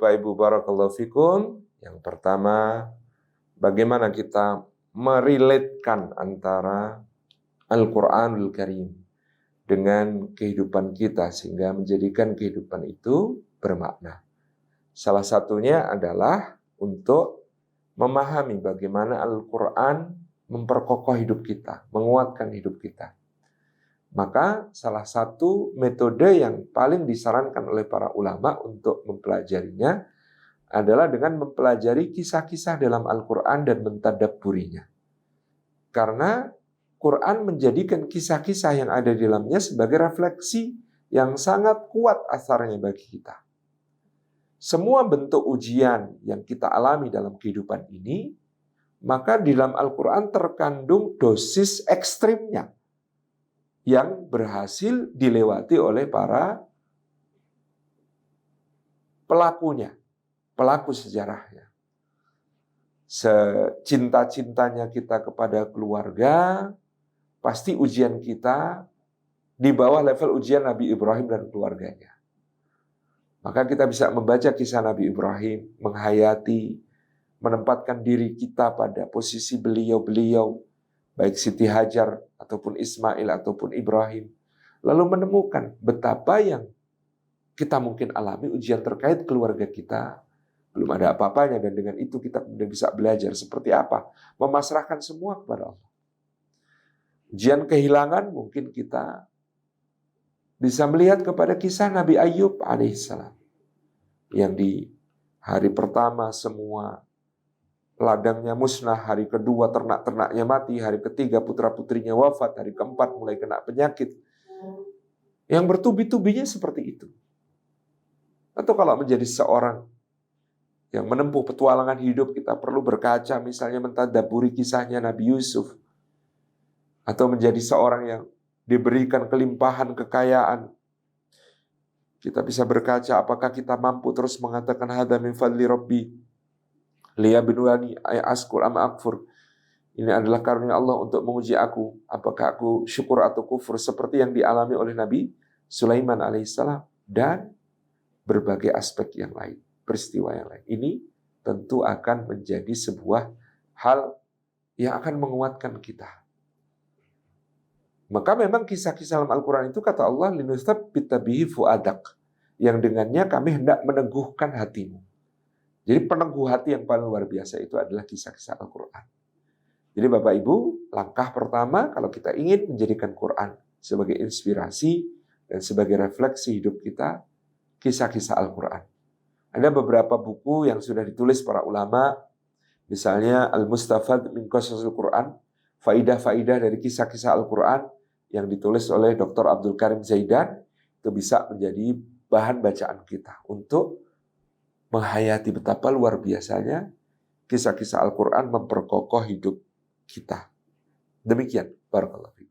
Bapak Ibu barakallahu fikum. Yang pertama, bagaimana kita merelatekan antara Al-Qur'anul Karim dengan kehidupan kita sehingga menjadikan kehidupan itu bermakna. Salah satunya adalah untuk memahami bagaimana Al-Qur'an memperkokoh hidup kita, menguatkan hidup kita. Maka salah satu metode yang paling disarankan oleh para ulama untuk mempelajarinya adalah dengan mempelajari kisah-kisah dalam Al-Qur'an dan mentadabburinya. Karena Quran menjadikan kisah-kisah yang ada di dalamnya sebagai refleksi yang sangat kuat asarnya bagi kita. Semua bentuk ujian yang kita alami dalam kehidupan ini, maka di dalam Al-Quran terkandung dosis ekstrimnya yang berhasil dilewati oleh para pelakunya, pelaku sejarahnya. Secinta-cintanya kita kepada keluarga, pasti ujian kita di bawah level ujian Nabi Ibrahim dan keluarganya. Maka kita bisa membaca kisah Nabi Ibrahim, menghayati, menempatkan diri kita pada posisi beliau-beliau, baik Siti Hajar, ataupun Ismail, ataupun Ibrahim. Lalu menemukan betapa yang kita mungkin alami ujian terkait keluarga kita, belum ada apa-apanya, dan dengan itu kita bisa belajar seperti apa memasrahkan semua kepada Allah. Ujian kehilangan mungkin kita bisa melihat kepada kisah Nabi Ayub alaihissalam, yang di hari pertama semua ladangnya musnah, hari kedua ternak-ternaknya mati, hari ketiga putra-putrinya wafat, hari keempat mulai kena penyakit. Yang bertubi-tubinya seperti itu. Atau kalau menjadi seorang yang menempuh petualangan hidup, kita perlu berkaca misalnya mentadabburi kisahnya Nabi Yusuf. Atau menjadi seorang yang diberikan kelimpahan kekayaan. Kita bisa berkaca apakah kita mampu terus mengatakan hadza min fadli rabbi liyabluwani ashkur am akfur. Ini adalah karunia Allah untuk menguji aku, apakah aku syukur atau kufur, seperti yang dialami oleh Nabi Sulaiman alaihissalam dan berbagai aspek yang lain, peristiwa yang lain. Ini tentu akan menjadi sebuah hal yang akan menguatkan kita. Maka memang kisah-kisah dalam Al-Quran itu kata Allah, linutsabbita bihi fuadak, yang dengannya kami hendak meneguhkan hatimu. Jadi peneguh hati yang paling luar biasa itu adalah kisah-kisah Al-Quran. Jadi Bapak Ibu, langkah pertama kalau kita ingin menjadikan Quran sebagai inspirasi dan sebagai refleksi hidup kita, kisah-kisah Al-Quran. Ada beberapa buku yang sudah ditulis para ulama, misalnya Al-Mustafad min Qasasil Quran, faidah-faidah dari kisah-kisah Al-Quran yang ditulis oleh Dr. Abdul Karim Zaidan, itu bisa menjadi bahan bacaan kita untuk menghayati betapa luar biasanya kisah-kisah Al-Quran memperkokoh hidup kita. Demikian, barakallahu fiikum.